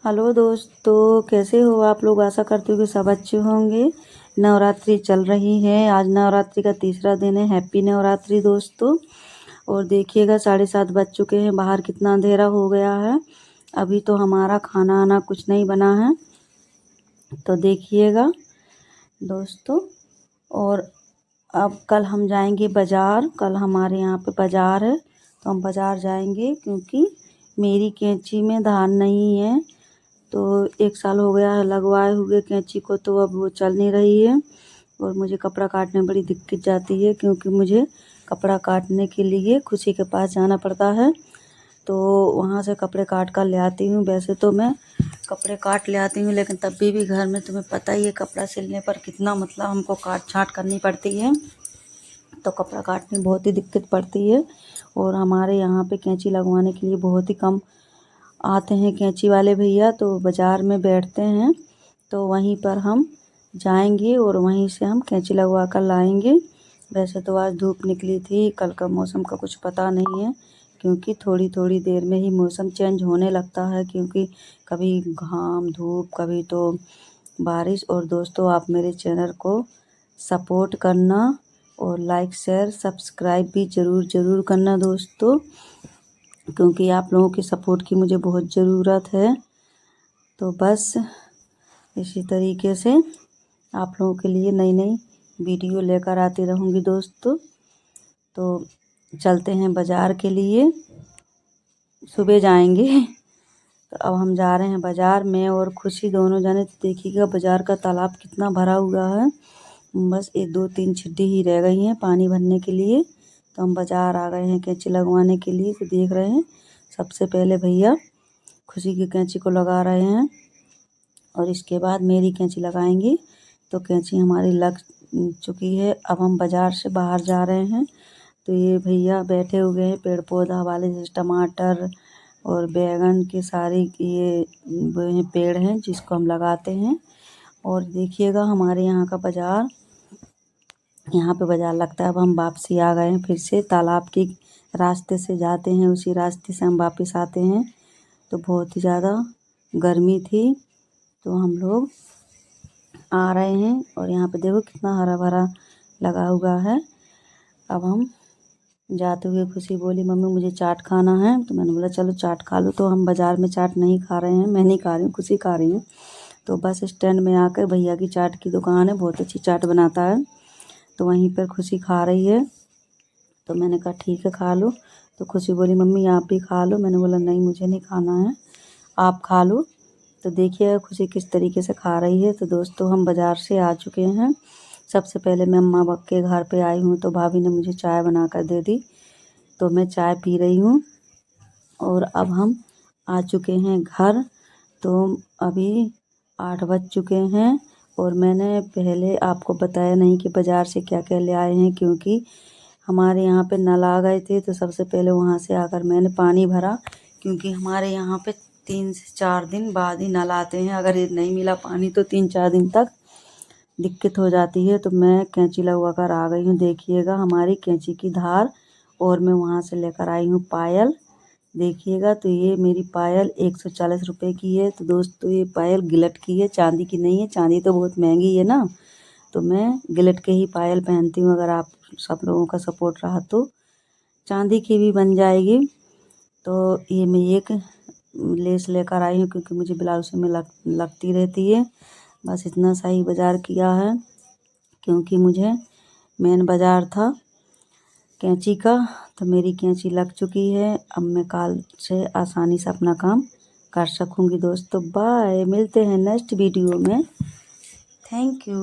Hello दोस्तों, कैसे हो आप लोग। आशा करती हूँ कि सब अच्छे होंगे। नवरात्रि चल रही है, आज नवरात्रि का तीसरा दिन है। हैप्पी नवरात्रि दोस्तों। और देखिएगा 7:30 बज चुके हैं, बाहर कितना अंधेरा हो गया है। अभी तो हमारा खाना आना कुछ नहीं बना है, तो देखिएगा दोस्तों। और अब कल हम जाएंगे बाज़ार। कल हमारे यहाँ पे बाज़ार है, तो हम बाज़ार जाएंगे क्योंकि मेरी कैंची में धार नहीं है। तो 1 साल हो गया है लगवाए हुए कैंची को, तो अब वो चल नहीं रही है। और मुझे कपड़ा काटने में बड़ी दिक्कत जाती है, क्योंकि मुझे कपड़ा काटने के लिए खुशी के पास जाना पड़ता है। तो वहाँ से कपड़े काट कर ले आती हूँ। वैसे तो मैं कपड़े काट ले आती हूँ, लेकिन तब भी घर में तुम्हें पता ही है कपड़ा सिलने पर कितना मतलब हमको काट छाँट करनी पड़ती है। तो कपड़ा काटने में बहुत ही दिक्कत पड़ती है। और हमारे यहाँ पे कैंची लगवाने के लिए बहुत ही कम आते हैं कैंची वाले भैया, तो बाज़ार में बैठते हैं। तो वहीं पर हम जाएंगे और वहीं से हम कैंची लगवा कर लाएंगे। वैसे तो आज धूप निकली थी, कल का मौसम का कुछ पता नहीं है, क्योंकि थोड़ी थोड़ी देर में ही मौसम चेंज होने लगता है, क्योंकि कभी घाम धूप कभी तो बारिश। और दोस्तों, आप मेरे चैनल को सपोर्ट करना और लाइक शेयर सब्सक्राइब भी ज़रूर करना दोस्तों, क्योंकि आप लोगों के सपोर्ट की मुझे बहुत ज़रूरत है। तो बस इसी तरीके से आप लोगों के लिए नई नई वीडियो लेकर आती रहूँगी दोस्तों। तो चलते हैं बाज़ार के लिए, सुबह जाएंगे। तो अब हम जा रहे हैं बाज़ार, मैं और खुशी दोनों जाने। तो देखिएगा बाज़ार का तालाब कितना भरा हुआ है, बस 1-2-3 छिड्डी ही रह गई हैं पानी भरने के लिए। तो हम बाज़ार आ गए हैं कैंची लगवाने के लिए। तो देख रहे हैं सबसे पहले भैया खुशी की कैंची को लगा रहे हैं, और इसके बाद मेरी कैंची लगाएंगे। तो कैंची हमारी लग चुकी है। अब हम बाज़ार से बाहर जा रहे हैं। तो ये भैया बैठे हुए हैं पेड़ पौधा वाले, जैसे टमाटर और बैगन के सारे ये पेड़ हैं जिसको हम लगाते हैं। और देखिएगा हमारे यहाँ का बाज़ार, यहाँ पे बाज़ार लगता है। अब हम वापसी आ गए हैं, फिर से तालाब के रास्ते से जाते हैं, उसी रास्ते से हम वापस आते हैं। तो बहुत ही ज़्यादा गर्मी थी, तो हम लोग आ रहे हैं। और यहाँ पे देखो कितना हरा भरा लगा हुआ है। अब हम जाते हुए खुशी बोली, मम्मी मुझे चाट खाना है। तो मैंने बोला चलो चाट खा लो। तो हम बाज़ार में चाट नहीं खा रहे हैं, मैं नहीं खा रही हूँ, खुशी खा रही हूँ। तो बस स्टैंड में आकर भैया की चाट की दुकान है, बहुत अच्छी चाट बनाता है। तो वहीं पर खुशी खा रही है। तो मैंने कहा ठीक है खा लो। तो खुशी बोली मम्मी आप भी खा लो। मैंने बोला नहीं मुझे नहीं खाना है, आप खा लो। तो देखिए खुशी किस तरीके से खा रही है। तो दोस्तों हम बाज़ार से आ चुके हैं। सबसे पहले मैं अम्मा बक के घर पे आई हूँ, तो भाभी ने मुझे चाय बना कर दे दी, तो मैं चाय पी रही हूँ। और अब हम आ चुके हैं घर। तो अभी 8 बज चुके हैं, और मैंने पहले आपको बताया नहीं कि बाज़ार से क्या क्या ले आए हैं, क्योंकि हमारे यहाँ पे नल आ गए थे। तो सबसे पहले वहाँ से आकर मैंने पानी भरा, क्योंकि हमारे यहाँ पे 3 से 4 दिन बाद ही नल आते हैं। अगर ये नहीं मिला पानी तो 3-4 दिन तक दिक्कत हो जाती है। तो मैं कैंची लगवा कर आ गई हूँ। देखिएगा हमारी कैंची की धार, और मैं वहाँ से लेकर आई हूँ पायल। देखिएगा तो ये मेरी पायल 140 रुपये की है। तो दोस्तों ये पायल गिलट की है, चांदी की नहीं है। चांदी तो बहुत महंगी है ना, तो मैं गिलट के ही पायल पहनती हूँ। अगर आप सब लोगों का सपोर्ट रहा तो चांदी की भी बन जाएगी। तो ये मैं एक लेस लेकर आई हूँ, क्योंकि मुझे ब्लाउज में लगती रहती है। बस इतना सा ही बाज़ार किया है, क्योंकि मुझे मेन बाज़ार था कैंची का। तो मेरी कैंची लग चुकी है, अब मैं कल से आसानी से अपना काम कर सकूँगी। दोस्तों बाय, मिलते हैं नेक्स्ट वीडियो में। Thank you.